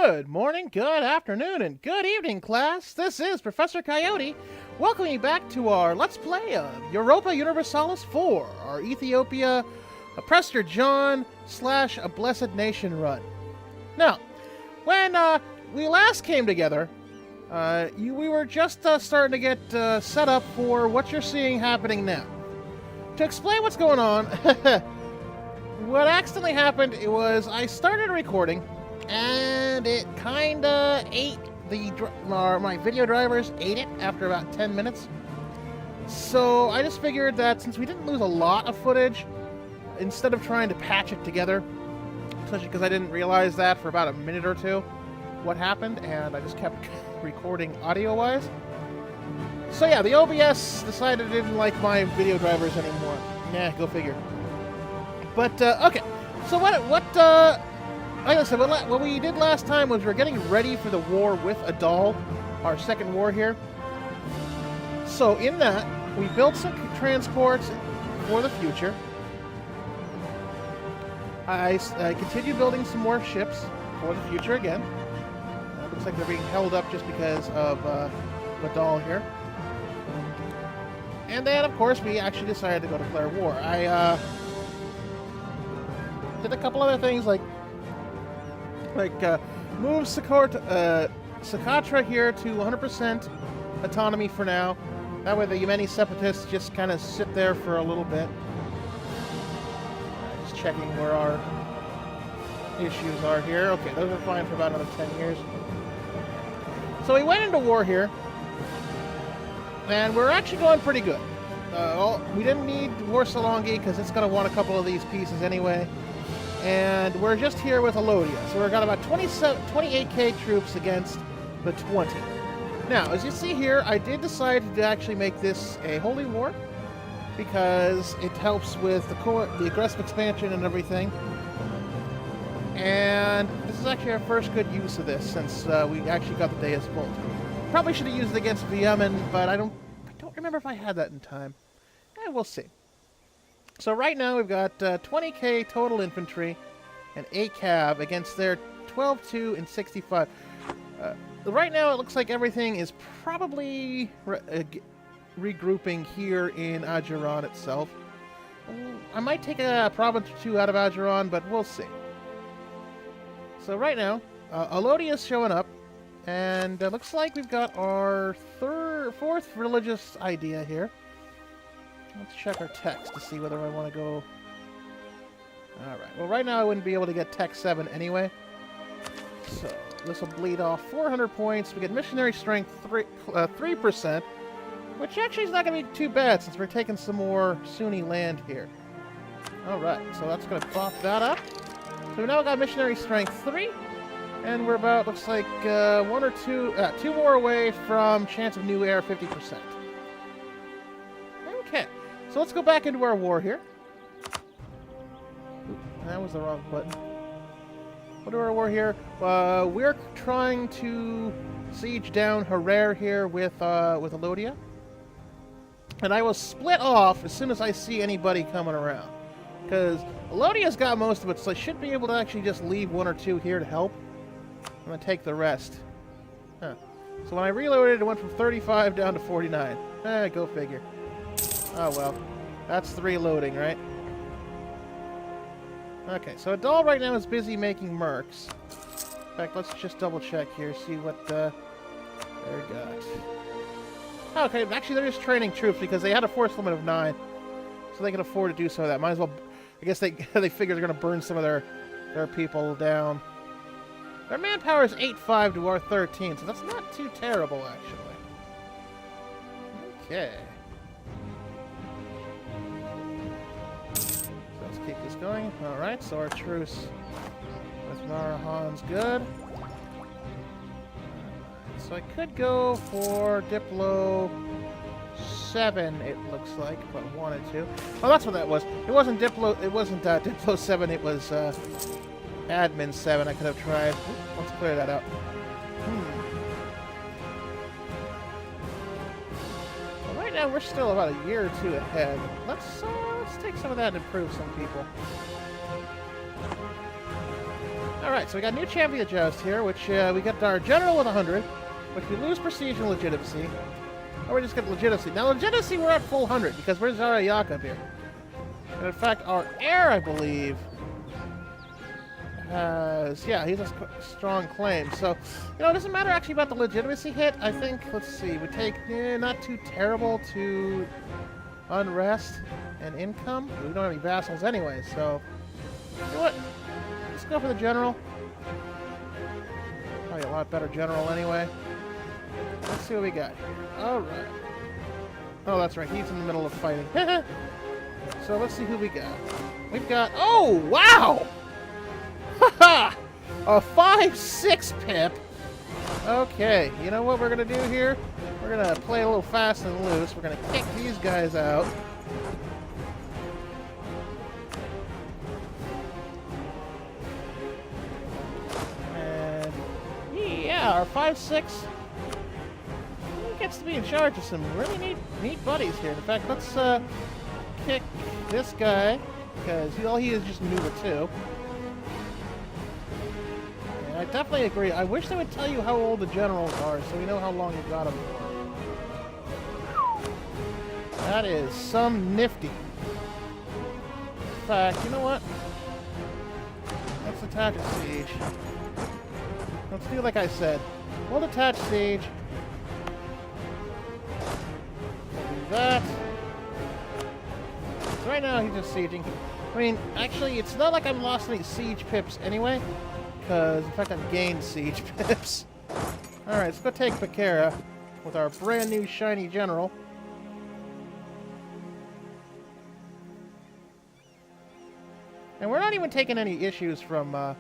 Good morning, good afternoon, and good evening, class. This is Professor Coyote, welcoming you back to our Let's Play of Europa Universalis 4, our Ethiopia, a Prester John / a Blessed Nation run. Now, when we last came together, we were just starting to get set up for what you're seeing happening now. To explain what's going on, what accidentally happened was I started recording, and it kinda ate my video drivers ate it after about 10 minutes. So I just figured that since we didn't lose a lot of footage, instead of trying to patch it together, especially because I didn't realize that for about a minute or two what happened, and I just kept recording audio-wise. So yeah, the OBS decided it didn't like my video drivers anymore. Nah, go figure. But okay, so like I said, what we did last time was we were getting ready for the war with Adal, our second war here. So in that, we built some transports for the future. I continued building some more ships for the future again. Looks like they're being held up just because of Adal here. And then, of course, we actually decided to go declare war. I did a couple other things like move Socotra here to 100% autonomy for now. That way the Yemeni separatists just kind of sit there for a little bit. Just checking where our issues are here. Okay, those are fine for about another 10 years. So we went into war here, and we're actually going pretty good. We didn't need Warsalongi because it's going to want a couple of these pieces anyway. And we're just here with Alodia. So we've got about 28k troops against the 20. Now, as you see here, I did decide to actually make this a holy war because it helps with the aggressive expansion and everything. And this is actually our first good use of this since we actually got the Deus Vult. Probably should have used it against Yemen, but I don't remember if I had that in time. We'll see. So right now we've got 20k total infantry and 8 cav against their 12-2 and 65. Right now it looks like everything is probably regrouping here in Ajiran itself. I might take a province or two out of Ajiran, but we'll see. So right now, Alodia is showing up, and it looks like we've got our fourth religious idea here. Let's check our text to see whether I want to go... Alright, well right now I wouldn't be able to get Tech 7 anyway. So, this will bleed off 400 points. We get Missionary Strength 3%, which actually is not going to be too bad since we're taking some more Sunni land here. Alright, so that's going to bump that up. So we now got Missionary Strength 3, and we're about, looks like, two more away from Chance of New Air 50%. Okay. So let's go back into our war here. Ooh, that was the wrong button. What do our war here? We're trying to siege down Harar here with Alodia. And I will split off as soon as I see anybody coming around. Because Alodia's got most of it, so I should be able to actually just leave 1 or 2 here to help. I'm going to take the rest. Huh. So when I reloaded, it went from 35 down to 49. Go figure. Oh well, that's the reloading, right? Okay, so Adal right now is busy making mercs. In fact, let's just double check here, see what they got. Okay, actually they're just training troops because they had a force limit of 9, so they can afford to do some of that. Might as well. I guess they figure they're going to burn some of their people down. Their manpower is 8.5 to our 13, so that's not too terrible actually. Okay. Keep this going. Alright, so our truce with Narahan's good. So I could go for Diplo 7, it looks like, if I wanted to. Oh, that's what that was. It wasn't Diplo 7, it was Admin 7 I could have tried. Ooh, let's clear that out. Well, right now we're still about a year or 2 ahead. Let's take some of that and improve some people. Alright, so we got new champion adjust here, which we got our general with 100, which we lose prestige and legitimacy. Or we just get legitimacy. Now, legitimacy, we're at full 100, because where's our Yakub here? And in fact, our heir, I believe, has... Yeah, he's a strong claim. So, you know, it doesn't matter actually about the legitimacy hit. I think, let's see, we take not too terrible to unrest and income. We don't have any vassals anyway, so... You know what? Let's go for the general. Probably a lot better general anyway. Let's see what we got here. Alright. Oh, that's right. He's in the middle of fighting. So let's see who we got. We've got... Oh, wow! Haha! A 5-6 pip. Okay. You know what we're going to do here? We're going to play a little fast and loose. We're going to kick these guys out. And... Yeah, our 5-6... gets to be in charge of some really neat buddies here. In fact, let's kick this guy, because all he is just Nuba 2. Yeah, I definitely agree. I wish they would tell you how old the generals are, so we know how long you've got them for. That is some nifty. In fact, you know what? Let's attach a siege. Let's do like I said. We'll detach siege. That. So right now he's just sieging. I mean, actually, it's not like I've lost any siege pips anyway, because in fact I've gained siege pips. Alright, let's go take Bakara with our brand new shiny general. And we're not even taking any issues from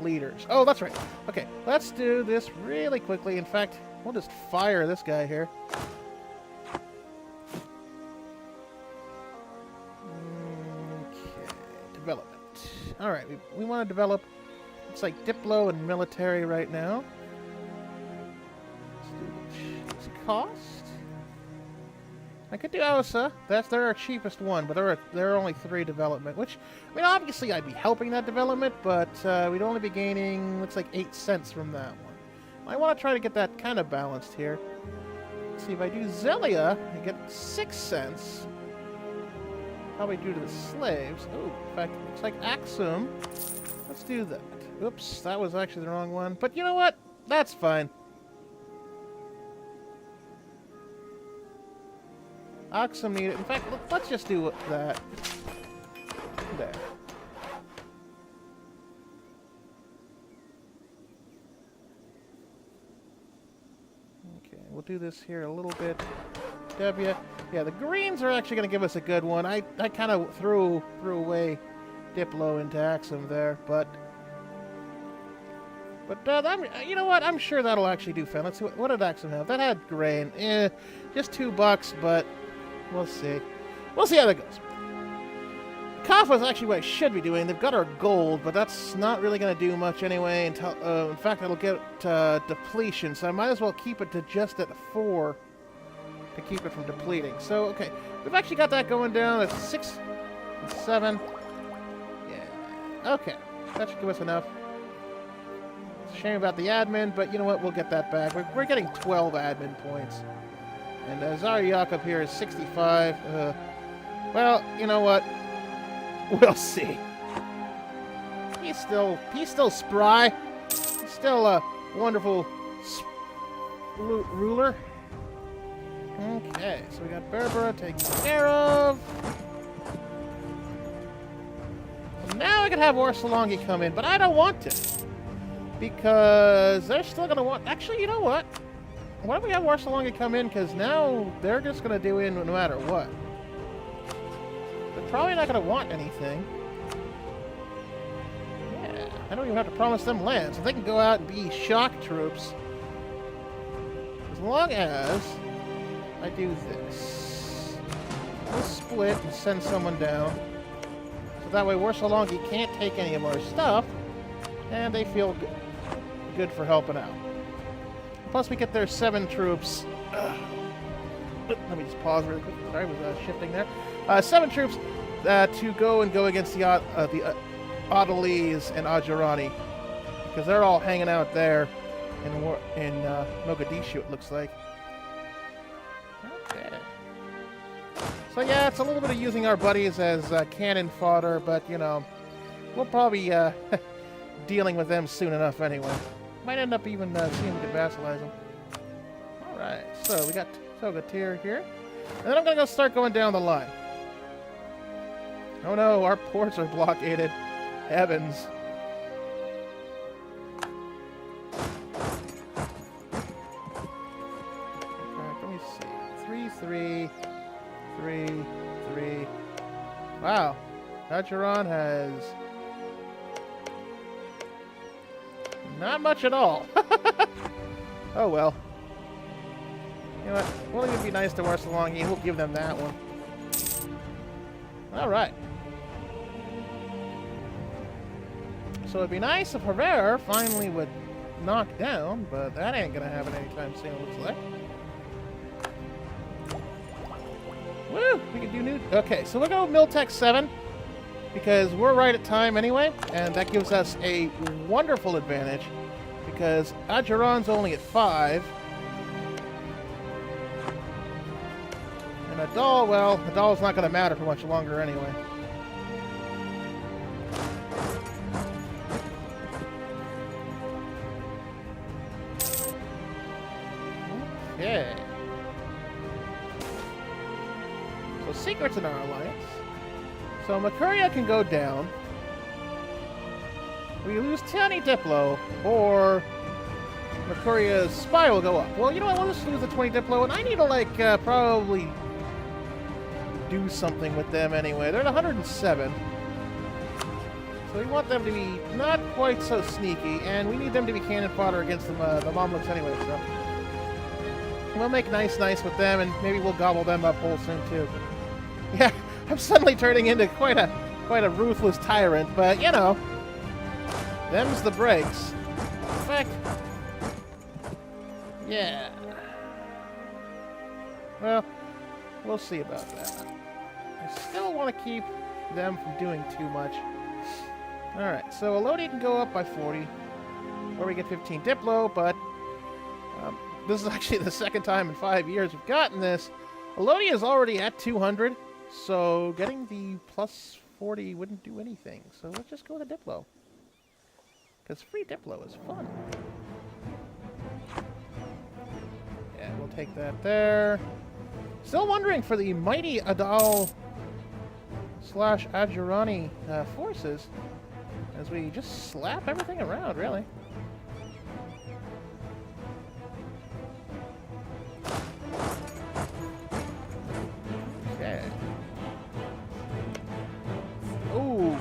leaders. Oh, that's right. Okay, let's do this really quickly. In fact, we'll just fire this guy here. Development. Alright, we want to develop, looks like Diplo and military right now. Let's do this. Cost? I could do Osa. They're our cheapest one, but there are only 3 development, which, I mean, obviously I'd be helping that development, but we'd only be gaining, looks like 8 cents from that one. I want to try to get that kind of balanced here. Let's see, if I do Zelia, I get 6 cents. Probably due to the slaves. Oh, in fact, it looks like Axum. Let's do that. Oops, that was actually the wrong one. But you know what? That's fine. Axum needed. In fact, let's just do that. There. Okay, we'll do this here a little bit. W. Yeah, the greens are actually going to give us a good one. I kind of threw away Diplo into Axum there, but you know what? I'm sure that'll actually do fine. Let's see what did Axum have? That had grain. Just $2, but we'll see. We'll see how that goes. Kafa's actually what I should be doing. They've got our gold, but that's not really going to do much anyway. Until in fact, it'll get depletion, so I might as well keep it to just at 4. To keep it from depleting. So, okay. We've actually got that going down. That's 6 and 7. Yeah. Okay. That should give us enough. It's a shame about the admin, but you know what? We'll get that back. We're getting 12 admin points. And Zari Yakub here is 65. Well, you know what? We'll see. He's still spry. He's still a wonderful ruler. Okay, so we got Berbera taken care of. And now I can have Orsolongi come in, but I don't want to. Because they're still going to want... Actually, you know what? Why don't we have Orsolongi come in? Because now they're just going to do in no matter what. They're probably not going to want anything. Yeah, I don't even have to promise them land, so they can go out and be shock troops. As long as... I do this. We'll split and send someone down. So that way Warsalongi can't take any of our stuff. And they feel good for helping out. Plus we get their 7 troops. Let me just pause really quick. Sorry, I was shifting there. 7 troops to go against the Adalese and Ajarani because they're all hanging out there in Mogadishu, it looks like. Okay. So yeah, it's a little bit of using our buddies as cannon fodder, but you know, we'll probably dealing with them soon enough anyway. Might end up even seeing to vassalize them. Alright, so we got Togatir here. And then I'm going to start going down the line. Oh no, our ports are blockaded. Heavens. Okay, let me see. 3, 3, 3, 3. Wow. Acheron has not much at all. Oh well. You know what? Well, it would be nice to Warsalongi. We'll give them that one. Alright. So it'd be nice if Herrera finally would knock down, but that ain't gonna happen anytime soon, it looks like. Woo! We can do new... Okay, so we'll go with Miltech 7, because we're right at time anyway, and that gives us a wonderful advantage, because Acheron's only at 5. And Adal, well, Adal's not going to matter for much longer anyway. Okay. So secrets in our alliance. So Makuria can go down. We lose 20 Diplo, or Makuria's spy will go up. Well, you know what? We'll just lose the 20 Diplo, and I need to, like, probably do something with them anyway. They're at 107. So we want them to be not quite so sneaky, and we need them to be cannon fodder against the Mamluks anyway, so. We'll make nice with them, and maybe we'll gobble them up whole soon, too. Yeah, I'm suddenly turning into quite a ruthless tyrant, but, you know, them's the breaks. In fact, yeah. Well, we'll see about that. I still want to keep them from doing too much. Alright, so Elodie can go up by 40, or we get 15 Diplo, but this is actually the second time in 5 years we've gotten this. Elodie is already at 200, so getting the plus 40 wouldn't do anything. So let's just go with a Diplo, because free Diplo is fun. Yeah, we'll take that there. Still wondering for the mighty Adal / Adjurani forces, as we just slap everything around, really. Okay. Ooh.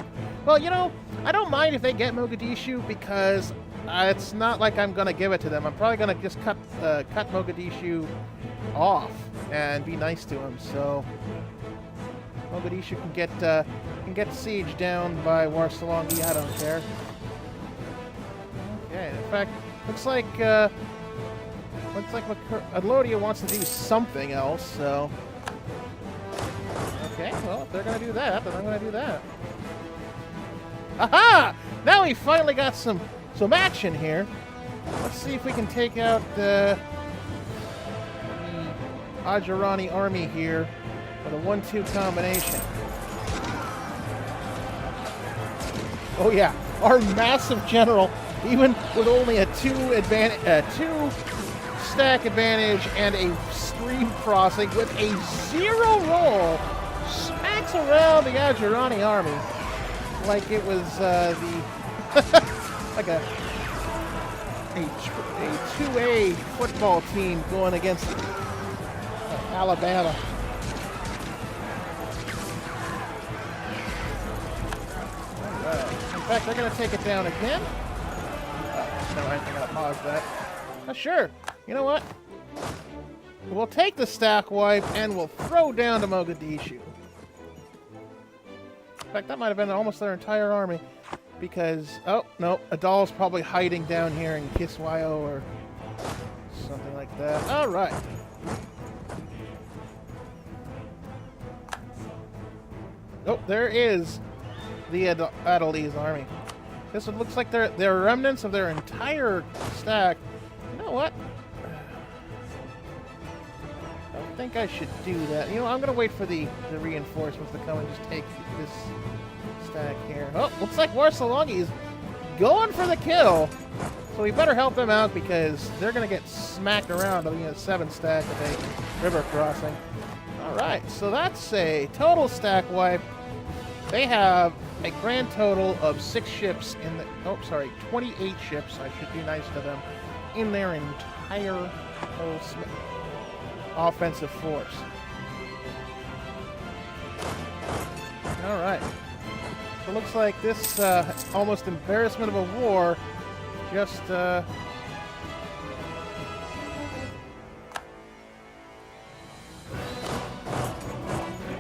Well, you know, I don't mind if they get Mogadishu, because it's not like I'm going to give it to them. I'm probably going to just cut Mogadishu off and be nice to them. So Mogadishu can get siege down by Warsalongi. I don't care. Okay. In fact, looks like Adlodia wants to do something else. So okay. Well, if they're going to do that, then I'm going to do that. Aha! Now we finally got some action here. Let's see if we can take out the Adjurani army here with a 1-2 combination. Oh yeah, our massive general, even with only a 2-stack advantage and a stream crossing with a 0 roll, smacks around the Adjurani army like it was like a 2A football team going against Alabama. In fact, they're going to take it down again. No, I'm going to pause that. Sure. You know what? We'll take the stack wipe and we'll throw down to Mogadishu. In fact, that might have been almost their entire army. Because, oh, no, Adal's probably hiding down here in Kiswayo or something like that. All right. Oh, there is the Adalese army. This one looks like they're remnants of their entire stack. You know what? I don't think I should do that. You know, I'm going to wait for the reinforcements to come and just take this stack here. Oh, looks like Warsalongi is going for the kill. So we better help them out because they're going to get smacked around on the 7 stack of a river crossing. Alright, so that's a total stack wipe. They have a grand total of 6 ships in the... Oh, sorry, 28 ships, I should be nice to them, in their entire offensive force. Alright. So it looks like this almost embarrassment of a war just...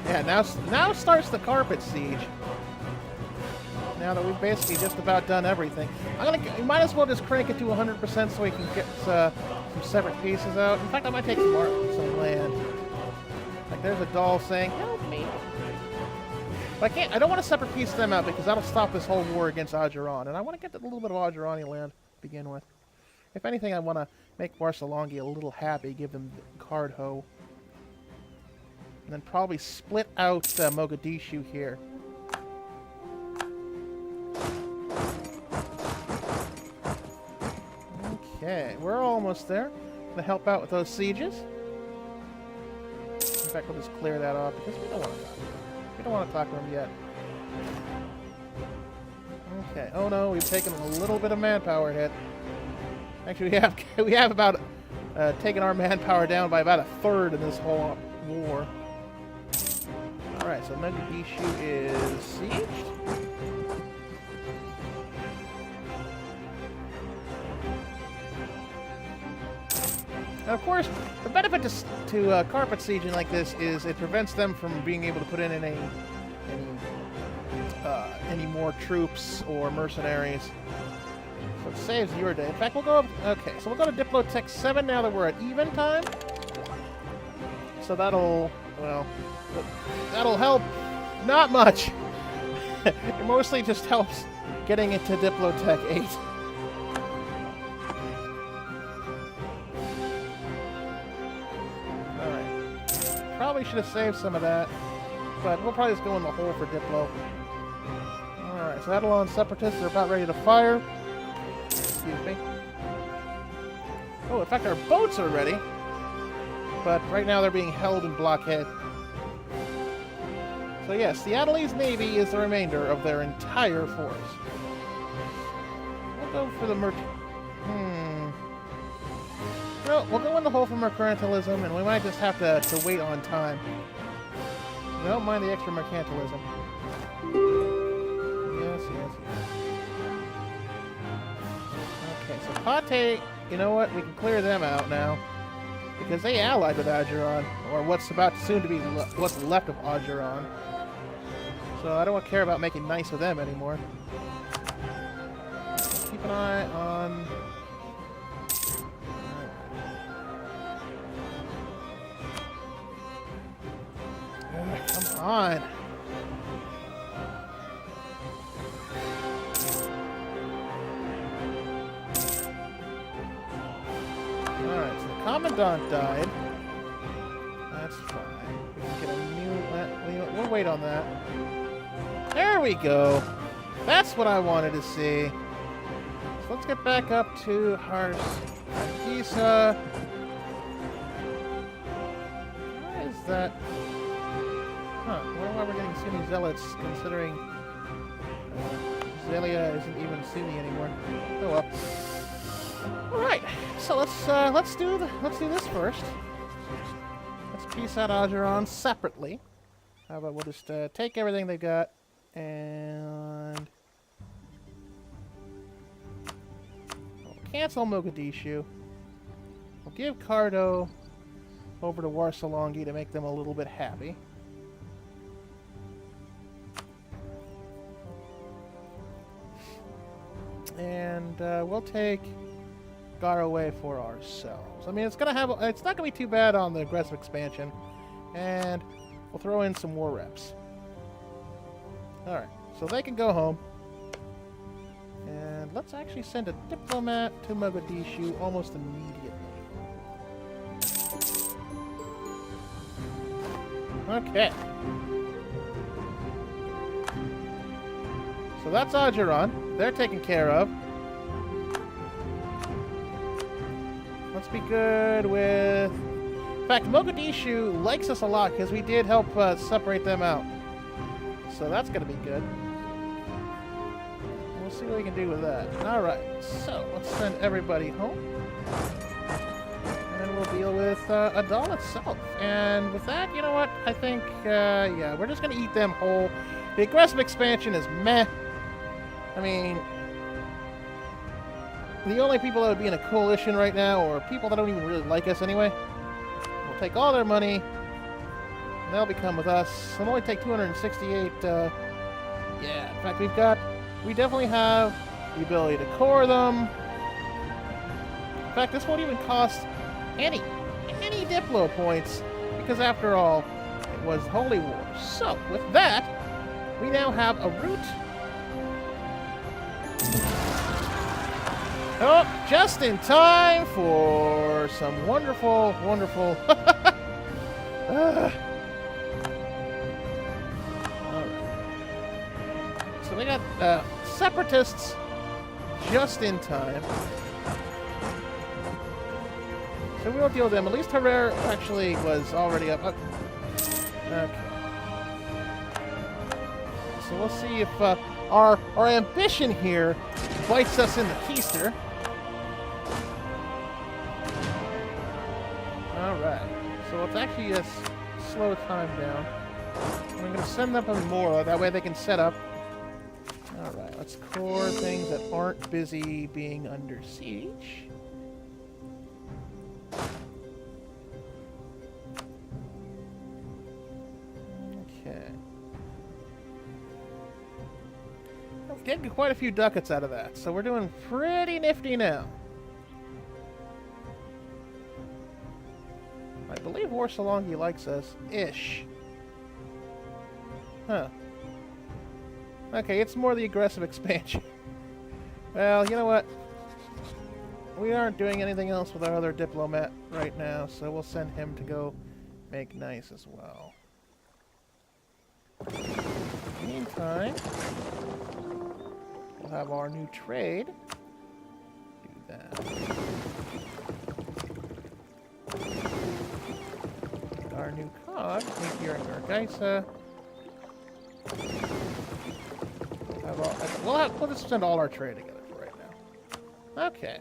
Yeah, now starts the carpet siege. Now that we've basically just about done everything. We might as well just crank it to 100% so we can get some separate pieces out. In fact, I might take some land. Like there's Adal saying, "Help me." But I don't want to separate piece them out because that'll stop this whole war against Ajuran. And I want to get a little bit of Ajurani land to begin with. If anything, I want to make Warsalongi a little happy, give them card hoe. And then probably split out Mogadishu here. Okay, we're almost there. Gonna help out with those sieges. In fact, we'll just clear that off because we don't want to talk. We don't want to talk to them yet. Okay. Oh no, we've taken a little bit of manpower hit. Actually, we have about taken our manpower down by about 1/3 in this whole war. All right, so Mogadishu is sieged. And of course, the benefit to carpet sieging like this is it prevents them from being able to put in any more troops or mercenaries. So it saves your day. In fact, we'll go. Okay, so we'll go to Diplotech 7 now that we're at even time. So that'll help. Not much. It mostly just helps getting into Diplotech 8. Probably should have saved some of that, but we'll probably just go in the hole for Diplo. Alright, so Adalan Separatists are about ready to fire. Excuse me. Oh, in fact, our boats are ready, but right now they're being held in blockade. So yes, the Adalese Navy is the remainder of their entire force. We'll go for the Well, we'll go in the hole for mercantilism, and we might just have to wait on time. We don't mind the extra mercantilism. Yes. Okay, so Pate, you know what? We can clear them out now. Because they allied with Ajuran, or what's about soon to be what's left of Ajuran. So I don't care about making nice with them anymore. Keep an eye on... Come on. Alright, so the Commandant died. That's fine. We can get a new... We'll wait on that. There we go. That's what I wanted to see. So let's get back up to Hargeisa. Why is that? Huh, why are we getting Sunni zealots considering Zelia isn't even Sunni anymore? Oh well. Alright, so let's do this first. Let's piece out Ajuran separately. How about we'll just take everything they got and we'll cancel Mogadishu. We'll give Cardo over to Warsalongi to make them a little bit happy. And we'll take Garowe for ourselves. I mean, it's not gonna be too bad on the aggressive expansion, and we'll throw in some war reps. All right, so they can go home, And let's actually send a diplomat to Mogadishu almost immediately. Okay. So that's Ajaran. They're taken care of. Let's be good with... In fact, Mogadishu likes us a lot because we did help separate them out. So that's going to be good. We'll see what we can do with that. Alright, so let's send everybody home. And we'll deal with Adal itself. And with that, you know what? I think, yeah, we're just going to eat them whole. The aggressive expansion is meh. I mean, the only people that would be in a coalition right now are people that don't even really like us anyway. We'll take all their money, and they'll become with us. It'll only take 268, yeah, in fact, we definitely have the ability to core them. In fact, this won't even cost any Diplo points, because after all, it was Holy War. So, with that, we now have a route. Oh, just in time for some wonderful, wonderful... Alright. So we got separatists just in time. So we won't deal with them. At least Herrera actually was already up. Okay. So we'll see if our ambition here bites us in the keister. Alright. So let's actually just slow time down. I'm going to send them more, that way they can set up. Alright, let's core things that aren't busy being under siege. Okay. We've getting quite a few ducats out of that, so we're doing pretty nifty now. I believe Warsalongi likes us. Ish. Huh. Okay, it's more the aggressive expansion. Well, you know what? We aren't doing anything else with our other diplomat right now, so we'll send him to go make nice as well. In the meantime, we'll have our new trade. Do that. Our new cog, here in Gargaisa. We'll just send all our trade together for right now. Okay.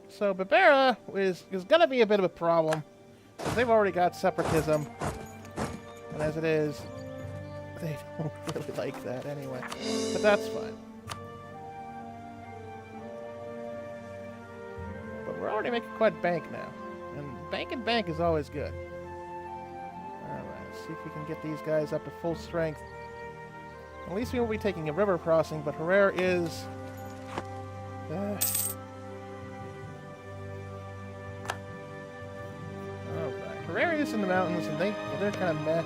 So Barbera is going to be a bit of a problem, because they've already got separatism. And as it is, they don't really like that anyway. But that's fine. But we're already making quite bank now. And bank is always good. Alright, let's see if we can get these guys up to full strength. At least we won't be taking a river crossing, but Herrera is... Alright, Herrera is in the mountains, and they're kind of meh.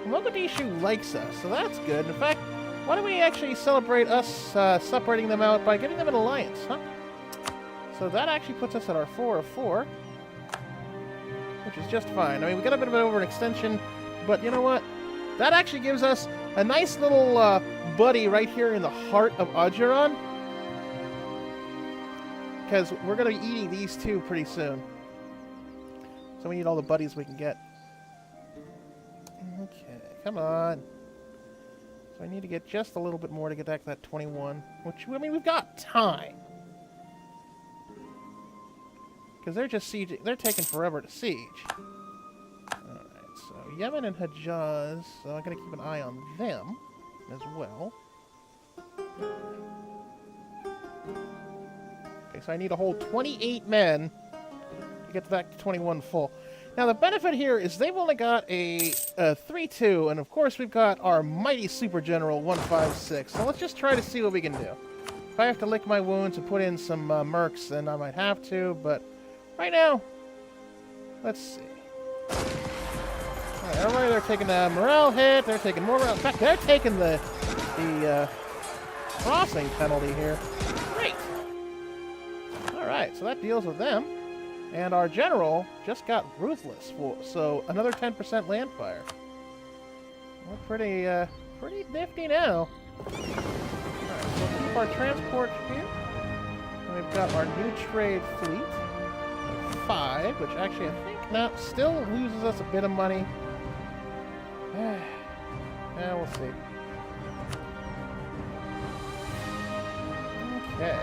Mogadishu likes us, so that's good. In fact, why don't we actually celebrate us separating them out by giving them an alliance, huh? So that actually puts us at our 4 of 4. Which is just fine. I mean, we got a bit of an overextension, but you know what? That actually gives us a nice little buddy right here in the heart of Ajaran. Because we're going to be eating these two pretty soon. So we need all the buddies we can get. Okay, come on. So I need to get just a little bit more to get back to that 21. Which, I mean, we've got time. Because they're just sieging. They're taking forever to siege. Alright, so Yemen and Hejaz. So I'm going to keep an eye on them as well. Okay, so I need a whole 28 men to get back to 21 full. Now the benefit here is they've only got a 3-2, and of course we've got our mighty super general 156. So let's just try to see what we can do. If I have to lick my wounds and put in some mercs, then I might have to, but right now, let's see. Alright, everybody, they're taking a morale hit, they're taking more morale. In fact, they're taking the crossing penalty here. Great. All right, so that deals with them. And our general just got ruthless, so another 10% land fire. We're pretty nifty now. All right, so we'll keep our transport here. And we've got our new trade fleet, 5, which actually I think now still loses us a bit of money. Yeah, we'll see. Okay.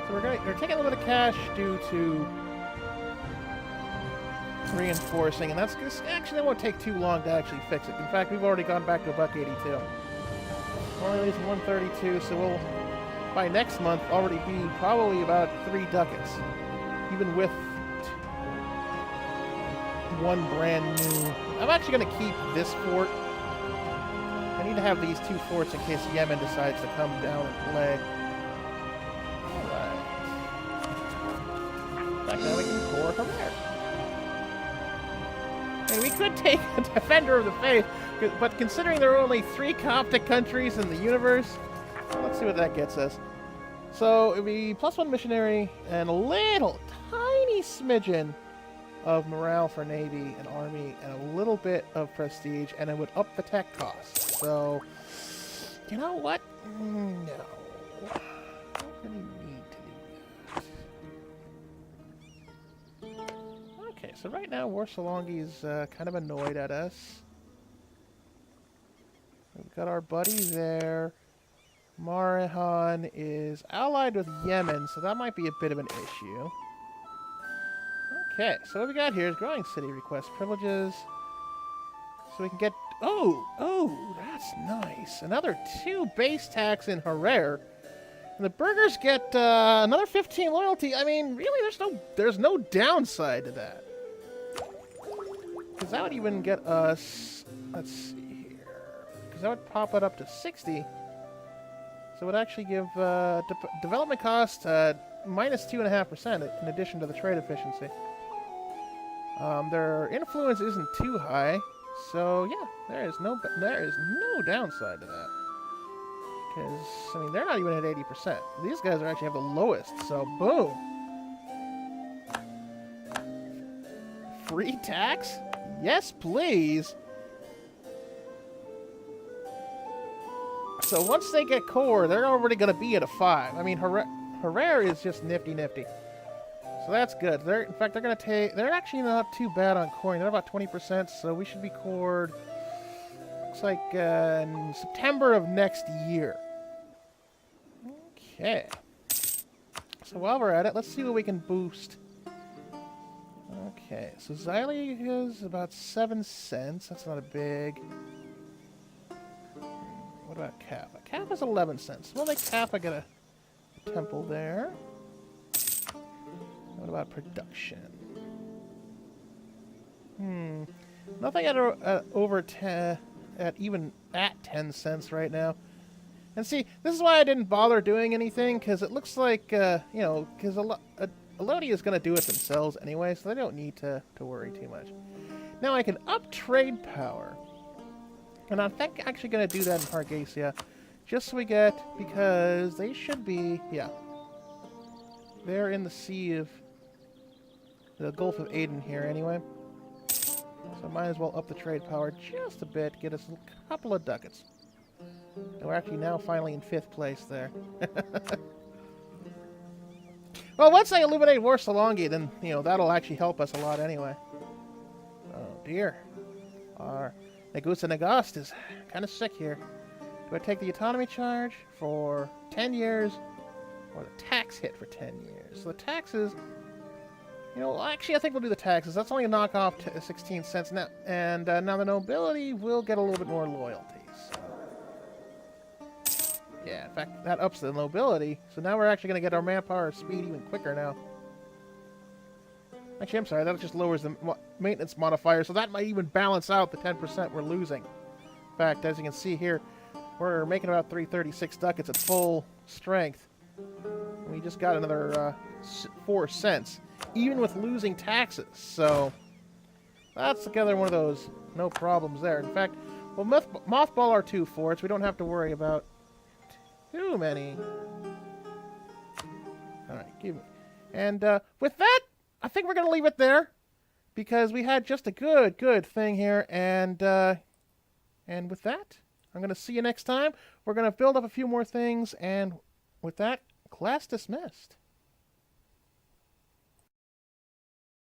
So we're taking a little bit of cash due to reinforcing, and that's actually it won't take too long to actually fix it. In fact, we've already gone back to $1.82. Only losing 132, so we'll by next month already be probably about 3 ducats, even with one brand new. I'm actually going to keep this fort. I need to have these 2 forts in case Yemen decides to come down and play. Alright. In fact, now we can core from there. And we could take a Defender of the Faith, but considering there are only 3 Coptic countries in the universe, well, let's see what that gets us. So it would be +1 missionary and a little tiny smidgen of morale for Navy and Army and a little bit of prestige, and it would up the tech cost. So, you know what? No. I don't really need to do that. Okay, so right now Warsalongi's kind of annoyed at us. We've got our buddy there. Marihan is allied with Yemen, so that might be a bit of an issue. Okay, so what we got here is growing city request privileges. So we can get... Oh, that's nice. Another 2 base tax in Harar. And the burghers get another 15 loyalty. I mean, really, there's no downside to that. Because that would even get us... Let's see here. Because that would pop it up to 60. So it would actually give development cost minus 2.5% in addition to the trade efficiency. Their influence isn't too high, so yeah, there is no downside to that. Because I mean, they're not even at 80%. These guys are actually have the lowest. So boom, free tax? Yes, please. So once they get core, they're already going to be at a 5. I mean, Harar is just nifty. So that's good. In fact, they're going to take... They're actually not too bad on coring. They're about 20%, so we should be cored... Looks like in September of next year. Okay. So while we're at it, let's see what we can boost. Okay, so Xyli is about 7 cents. That's not a big... What about Kappa? Kappa's 11 cents. We'll make Kappa get a temple there. What about production? Nothing at over 10, even at 10 cents right now. And see, this is why I didn't bother doing anything, because it looks like, because Elodie is going to do it themselves anyway, so they don't need to worry too much. Now I can up trade power. And I'm actually going to do that in Hargeisa, just so we get, because they should be, yeah. They're in the sea of the Gulf of Aden here anyway. So might as well up the trade power just a bit, get us a couple of ducats. And we're actually now finally in 5th place there. Well, once I illuminate Warsalongi, then, that'll actually help us a lot anyway. Oh dear. Our Negusa Nagast is kind of sick here. Do I take the autonomy charge for 10 years or the tax hit for 10 years? So the taxes, actually I think we'll do the taxes. That's only a knockoff to 16 cents now. And now the nobility will get a little bit more loyalties. Yeah, in fact, that ups the nobility. So now we're actually going to get our manpower speed even quicker now. Actually, I'm sorry, that just lowers the maintenance modifier, so that might even balance out the 10% we're losing. In fact, as you can see here, we're making about 336 ducats at full strength. And we just got another 4 cents, even with losing taxes. So that's together one of those no problems there. In fact, We'll mothball our 2 forts. We don't have to worry about too many. All right, give me. And with that, I think we're going to leave it there because we had just a good thing here. And with that, I'm going to see you next time. We're going to build up a few more things. And with that, class dismissed.